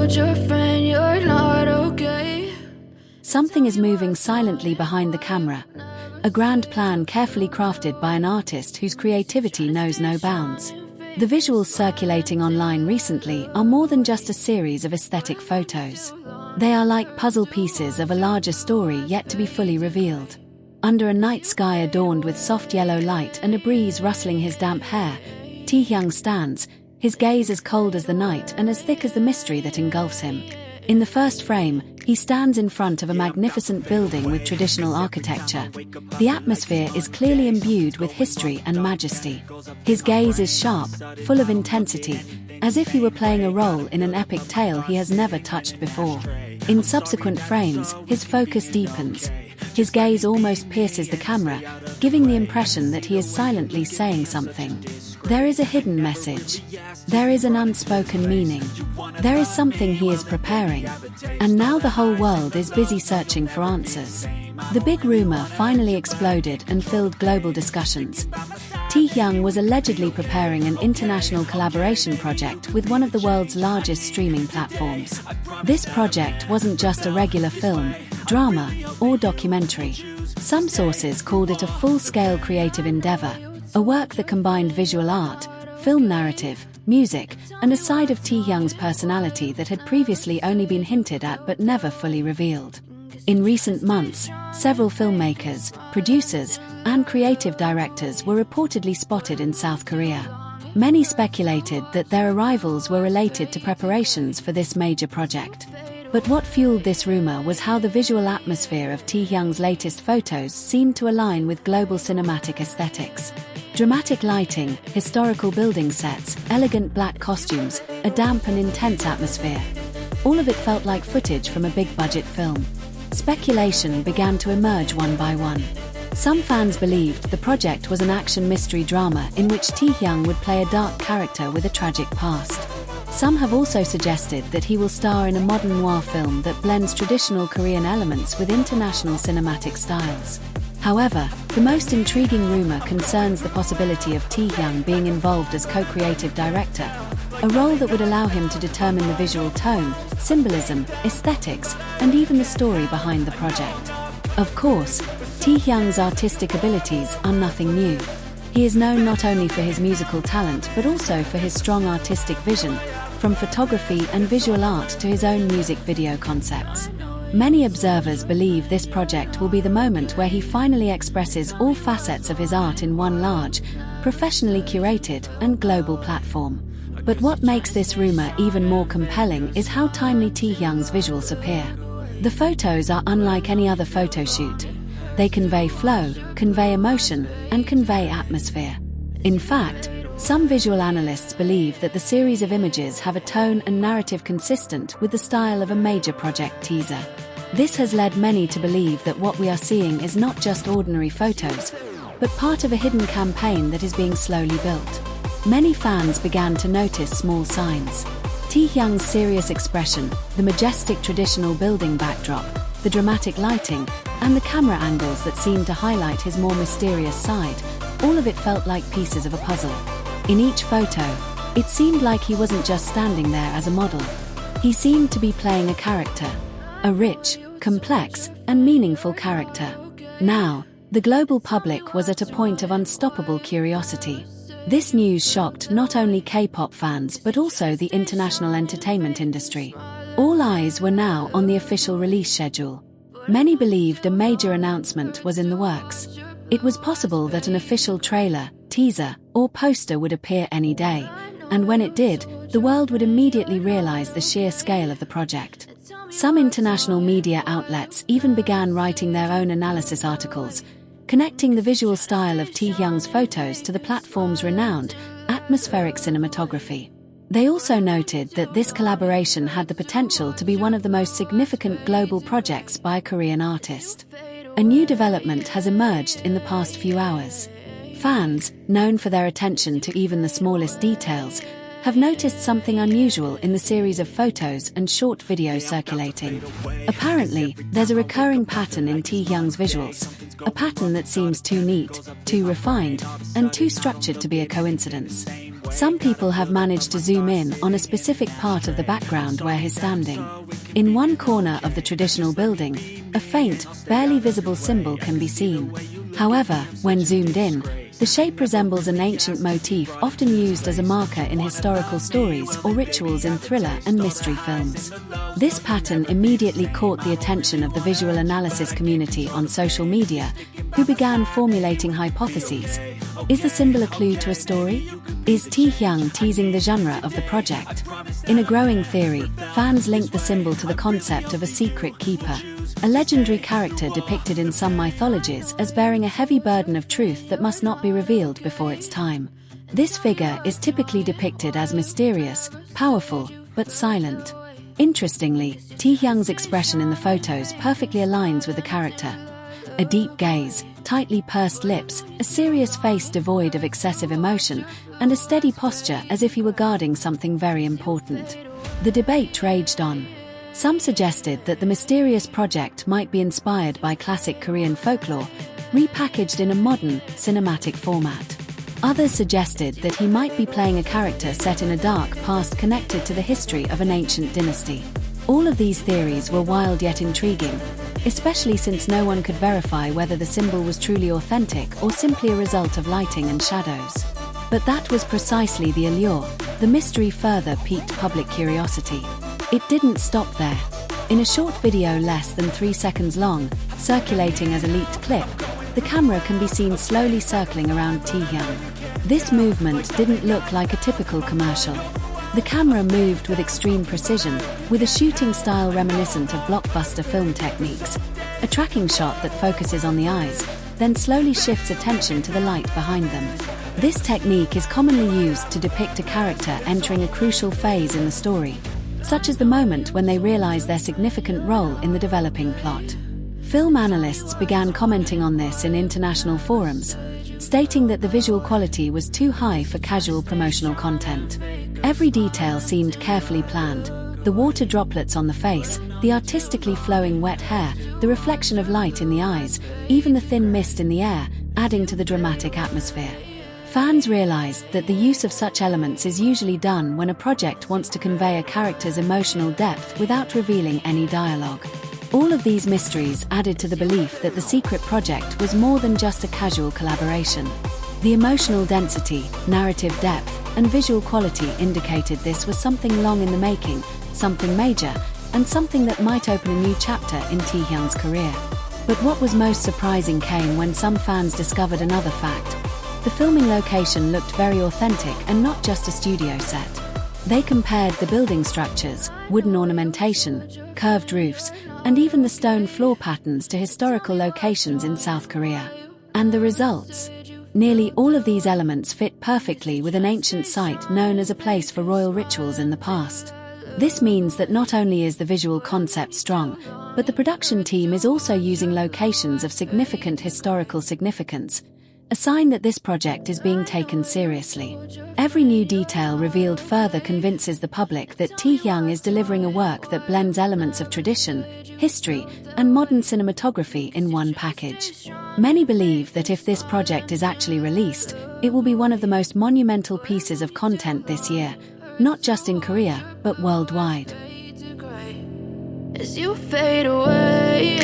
told your friend you're not okay. Something is moving silently behind the camera, a grand plan carefully crafted by an artist whose creativity knows no bounds. The visuals circulating online recently are more than just a series of aesthetic photos. They are like puzzle pieces of a larger story yet to be fully revealed. Under a night sky adorned with soft yellow light and a breeze rustling his damp hair, Taehyung stands, his gaze as cold as the night and as thick as the mystery that engulfs him. In the first frame, he stands in front of a magnificent building with traditional architecture. The atmosphere is clearly imbued with history and majesty. His gaze is sharp, full of intensity, as if he were playing a role in an epic tale he has never touched before. In subsequent frames, his focus deepens. His gaze almost pierces the camera, giving the impression that he is silently saying something. There is a hidden message. There is an unspoken meaning. There is something he is preparing. And now the whole world is busy searching for answers. The big rumor finally exploded and filled global discussions. Taehyung was allegedly preparing an international collaboration project with one of the world's largest streaming platforms. This project wasn't just a regular film, drama, or documentary. Some sources called it a full-scale creative endeavor, a work that combined visual art, film narrative, music, and a side of Taehyung's personality that had previously only been hinted at but never fully revealed. In recent months, several filmmakers, producers, and creative directors were reportedly spotted in South Korea. Many speculated that their arrivals were related to preparations for this major project. But what fueled this rumor was how the visual atmosphere of Taehyung's latest photos seemed to align with global cinematic aesthetics. Dramatic lighting, historical building sets, elegant black costumes, a damp and intense atmosphere. All of it felt like footage from a big-budget film. Speculation began to emerge one by one. Some fans believed the project was an action mystery drama in which Taehyung would play a dark character with a tragic past. Some have also suggested that he will star in a modern noir film that blends traditional Korean elements with international cinematic styles. However, the most intriguing rumor concerns the possibility of Taehyung being involved as co-creative director, a role that would allow him to determine the visual tone, symbolism, aesthetics, and even the story behind the project. Of course, Taehyung's artistic abilities are nothing new. He is known not only for his musical talent but also for his strong artistic vision, from photography and visual art to his own music video concepts. Many observers believe this project will be the moment where he finally expresses all facets of his art in one large, professionally curated, and global platform. But what makes this rumor even more compelling is how timely Taehyung's visuals appear. The photos are unlike any other photo shoot. They convey flow, convey emotion, and convey atmosphere. In fact, some visual analysts believe that the series of images have a tone and narrative consistent with the style of a major project teaser. This has led many to believe that what we are seeing is not just ordinary photos, but part of a hidden campaign that is being slowly built. Many fans began to notice small signs. Taehyung's serious expression, the majestic traditional building backdrop, the dramatic lighting, and the camera angles that seemed to highlight his more mysterious side, all of it felt like pieces of a puzzle. In each photo, it seemed like he wasn't just standing there as a model. He seemed to be playing a character, a rich, complex, and meaningful character. Now, the global public was at a point of unstoppable curiosity. This news shocked not only K-pop fans but also the international entertainment industry. All eyes were now on the official release schedule. Many believed a major announcement was in the works. It was possible that an official trailer, teaser, or poster would appear any day, and when it did, the world would immediately realize the sheer scale of the project. Some international media outlets even began writing their own analysis articles, connecting the visual style of Taehyung's photos to the platform's renowned, atmospheric cinematography. They also noted that this collaboration had the potential to be one of the most significant global projects by a Korean artist. A new development has emerged in the past few hours. Fans, known for their attention to even the smallest details, have noticed something unusual in the series of photos and short videos circulating. Apparently, there's a recurring pattern in Taehyung's visuals, a pattern that seems too neat, too refined, and too structured to be a coincidence. Some people have managed to zoom in on a specific part of the background where he's standing. In one corner of the traditional building, a faint, barely visible symbol can be seen. However, when zoomed in, the shape resembles an ancient motif often used as a marker in historical stories or rituals in thriller and mystery films. This pattern immediately caught the attention of the visual analysis community on social media, who began formulating hypotheses. Is the symbol a clue to a story? Is Taehyung teasing the genre of the project? In a growing theory, fans link the symbol to the concept of a secret keeper, a legendary character depicted in some mythologies as bearing a heavy burden of truth that must not be revealed before its time. This figure is typically depicted as mysterious, powerful, but silent. Interestingly, Taehyung's expression in the photos perfectly aligns with the character. A deep gaze, tightly pursed lips, a serious face devoid of excessive emotion, and a steady posture as if he were guarding something very important. The debate raged on. Some suggested that the mysterious project might be inspired by classic Korean folklore, repackaged in a modern, cinematic format. Others suggested that he might be playing a character set in a dark past connected to the history of an ancient dynasty. All of these theories were wild yet intriguing, especially since no one could verify whether the symbol was truly authentic or simply a result of lighting and shadows. But that was precisely the allure. The mystery further piqued public curiosity. It didn't stop there. In a short video less than 3 seconds long, circulating as a leaked clip, the camera can be seen slowly circling around Taehyung. This movement didn't look like a typical commercial. The camera moved with extreme precision, with a shooting style reminiscent of blockbuster film techniques. A tracking shot that focuses on the eyes, then slowly shifts attention to the light behind them. This technique is commonly used to depict a character entering a crucial phase in the story, such as the moment when they realize their significant role in the developing plot. Film analysts began commenting on this in international forums, stating that the visual quality was too high for casual promotional content. Every detail seemed carefully planned. The water droplets on the face, the artistically flowing wet hair, the reflection of light in the eyes, even the thin mist in the air, adding to the dramatic atmosphere. Fans realized that the use of such elements is usually done when a project wants to convey a character's emotional depth without revealing any dialogue. All of these mysteries added to the belief that the secret project was more than just a casual collaboration. The emotional density, narrative depth, and visual quality indicated this was something long in the making, something major, and something that might open a new chapter in Taehyung's career. But what was most surprising came when some fans discovered another fact. The filming location looked very authentic and not just a studio set. They compared the building structures, wooden ornamentation, curved roofs, and even the stone floor patterns to historical locations in South Korea. And the results? Nearly all of these elements fit perfectly with an ancient site known as a place for royal rituals in the past. This means that not only is the visual concept strong, but the production team is also using locations of significant historical significance, a sign that this project is being taken seriously. Every new detail revealed further convinces the public that Taehyung is delivering a work that blends elements of tradition, history, and modern cinematography in one package. Many believe that if this project is actually released, it will be one of the most monumental pieces of content this year, not just in Korea, but worldwide. As you fade away,